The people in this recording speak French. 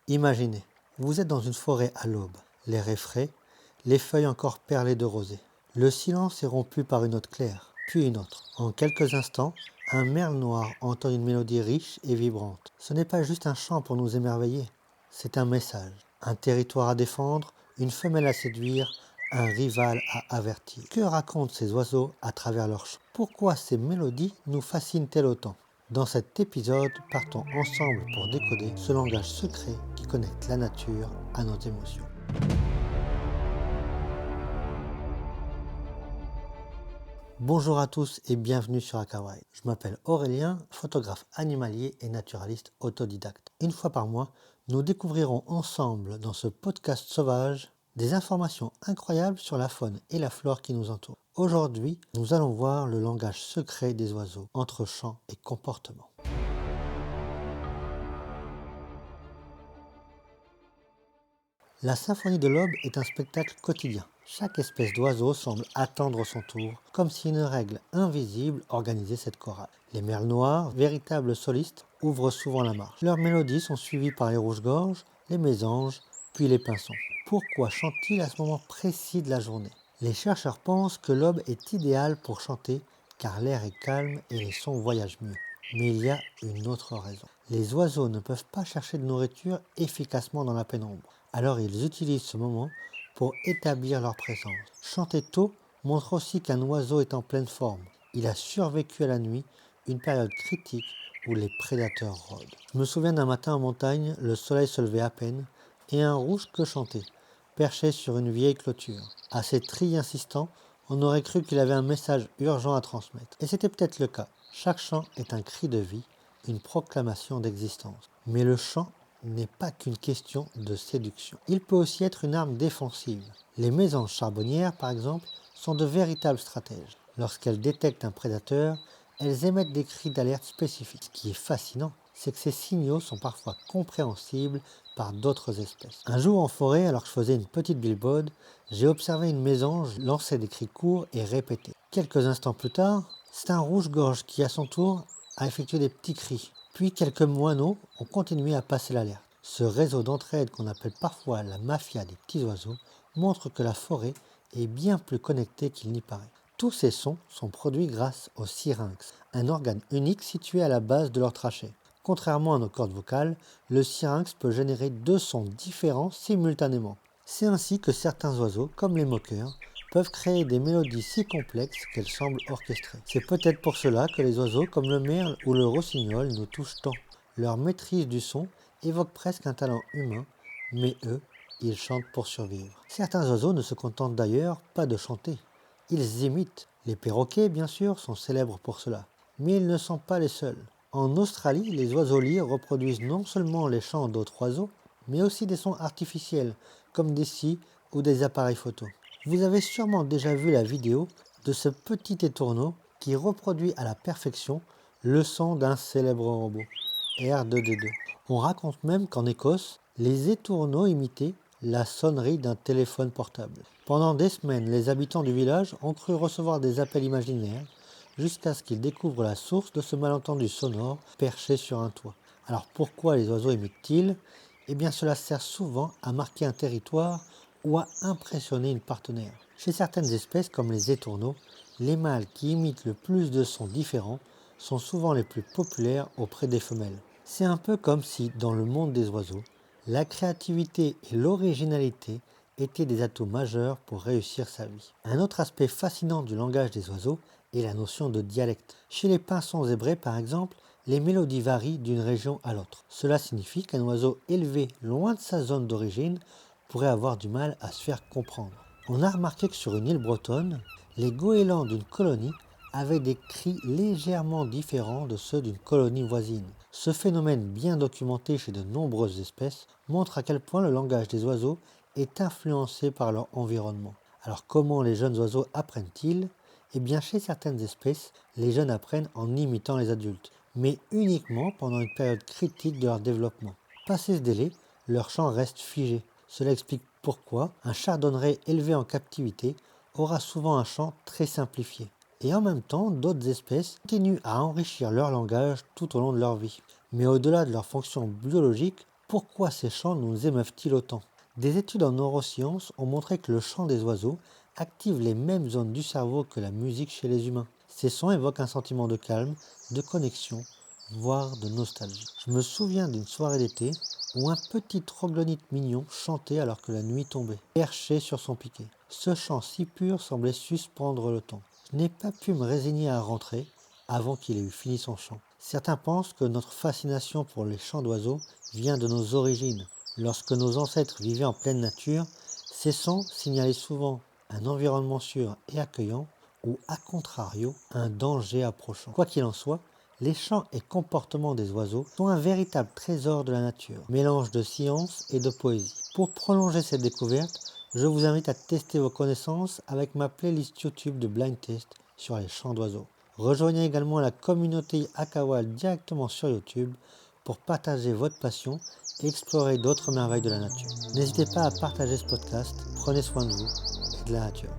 Imaginez, vous êtes dans une forêt à l'aube, l'air est frais, les feuilles encore perlées de rosée. Le silence est rompu par une note claire, puis une autre. En quelques instants, un merle noir entend une mélodie riche et vibrante. Ce n'est pas juste un chant pour nous émerveiller, c'est un message. Un territoire à défendre, une femelle à séduire, un rival à avertir. Que racontent ces oiseaux à travers leurs chants? Pourquoi ces mélodies nous fascinent-elles autant? Dans cet épisode, partons ensemble pour décoder ce langage secret qui connecte la nature à nos émotions. Bonjour à tous et bienvenue sur Akawai. Je m'appelle Aurélien, photographe animalier et naturaliste autodidacte. Une fois par mois, nous découvrirons ensemble dans ce podcast sauvage des informations incroyables sur la faune et la flore qui nous entourent. Aujourd'hui, nous allons voir le langage secret des oiseaux entre chant et comportement. La symphonie de l'aube est un spectacle quotidien. Chaque espèce d'oiseau semble attendre son tour, comme si une règle invisible organisait cette chorale. Les merles noirs, véritables solistes, ouvrent souvent la marche. Leurs mélodies sont suivies par les rouges-gorges, les mésanges, puis les pinsons. Pourquoi chantent-ils à ce moment précis de la journée? Les chercheurs pensent que l'aube est idéale pour chanter, car l'air est calme et les sons voyagent mieux. Mais il y a une autre raison. Les oiseaux ne peuvent pas chercher de nourriture efficacement dans la pénombre. Alors ils utilisent ce moment pour établir leur présence. Chanter tôt montre aussi qu'un oiseau est en pleine forme. Il a survécu à la nuit, une période critique où les prédateurs rôdent. Je me souviens d'un matin en montagne, le soleil se levait à peine et un rouge que chantait, perché sur une vieille clôture. À ses trilles insistants, on aurait cru qu'il avait un message urgent à transmettre. Et c'était peut-être le cas. Chaque chant est un cri de vie, une proclamation d'existence. Mais le chant n'est pas qu'une question de séduction. Il peut aussi être une arme défensive. Les mésanges charbonnières, par exemple, sont de véritables stratèges. Lorsqu'elles détectent un prédateur, elles émettent des cris d'alerte spécifiques. Ce qui est fascinant, c'est que ces signaux sont parfois compréhensibles par d'autres espèces. Un jour en forêt, alors que je faisais une petite billboard, j'ai observé une mésange lancer des cris courts et répétés. Quelques instants plus tard, c'est un rouge-gorge qui, à son tour, a effectué des petits cris. Puis quelques moineaux ont continué à passer l'alerte. Ce réseau d'entraide qu'on appelle parfois la mafia des petits oiseaux montre que la forêt est bien plus connectée qu'il n'y paraît. Tous ces sons sont produits grâce au syrinx, un organe unique situé à la base de leur trachée. Contrairement à nos cordes vocales, le syrinx peut générer deux sons différents simultanément. C'est ainsi que certains oiseaux, comme les moqueurs, peuvent créer des mélodies si complexes qu'elles semblent orchestrées. C'est peut-être pour cela que les oiseaux comme le merle ou le rossignol nous touchent tant. Leur maîtrise du son évoque presque un talent humain, mais eux, ils chantent pour survivre. Certains oiseaux ne se contentent d'ailleurs pas de chanter. Ils imitent. Les perroquets, bien sûr, sont célèbres pour cela. Mais ils ne sont pas les seuls. En Australie, les oiseaux lyres reproduisent non seulement les chants d'autres oiseaux, mais aussi des sons artificiels, comme des scies ou des appareils photo. Vous avez sûrement déjà vu la vidéo de ce petit étourneau qui reproduit à la perfection le son d'un célèbre robot, R2D2. On raconte même qu'en Écosse, les étourneaux imitaient la sonnerie d'un téléphone portable. Pendant des semaines, les habitants du village ont cru recevoir des appels imaginaires jusqu'à ce qu'ils découvrent la source de ce malentendu sonore perché sur un toit. Alors pourquoi les oiseaux imitent-ils? Eh bien cela sert souvent à marquer un territoire ou à impressionner une partenaire. Chez certaines espèces comme les étourneaux, les mâles qui imitent le plus de sons différents sont souvent les plus populaires auprès des femelles. C'est un peu comme si, dans le monde des oiseaux, la créativité et l'originalité étaient des atouts majeurs pour réussir sa vie. Un autre aspect fascinant du langage des oiseaux est la notion de dialecte. Chez les pinsons zébrés, par exemple, les mélodies varient d'une région à l'autre. Cela signifie qu'un oiseau élevé loin de sa zone d'origine pourrait avoir du mal à se faire comprendre. On a remarqué que sur une île bretonne, les goélands d'une colonie avaient des cris légèrement différents de ceux d'une colonie voisine. Ce phénomène bien documenté chez de nombreuses espèces montre à quel point le langage des oiseaux est influencé par leur environnement. Alors comment les jeunes oiseaux apprennent-ils? Eh bien chez certaines espèces, les jeunes apprennent en imitant les adultes, mais uniquement pendant une période critique de leur développement. Passé ce délai, leur chant reste figé. Cela explique pourquoi un chardonneret élevé en captivité aura souvent un chant très simplifié. Et en même temps, d'autres espèces continuent à enrichir leur langage tout au long de leur vie. Mais au-delà de leur fonction biologique, Pourquoi ces chants nous émeuvent-ils autant? Des études en neurosciences ont montré que le chant des oiseaux active les mêmes zones du cerveau que la musique chez les humains. Ces sons évoquent un sentiment de calme, de connexion, voire de nostalgie. Je me souviens d'une soirée d'été où un petit troglodyte mignon chantait alors que la nuit tombait, perché sur son piquet. Ce chant si pur semblait suspendre le temps. Je n'ai pas pu me résigner à rentrer avant qu'il ait eu fini son chant. Certains pensent que notre fascination pour les chants d'oiseaux vient de nos origines. Lorsque nos ancêtres vivaient en pleine nature, ces sons signalaient souvent un environnement sûr et accueillant ou, à contrario, un danger approchant. Quoi qu'il en soit, les chants et comportements des oiseaux sont un véritable trésor de la nature, mélange de science et de poésie. Pour prolonger cette découverte, je vous invite à tester vos connaissances avec ma playlist YouTube de Blind Test sur les chants d'oiseaux. Rejoignez également la communauté Akawal directement sur YouTube pour partager votre passion et explorer d'autres merveilles de la nature. N'hésitez pas à partager ce podcast, prenez soin de vous et de la nature.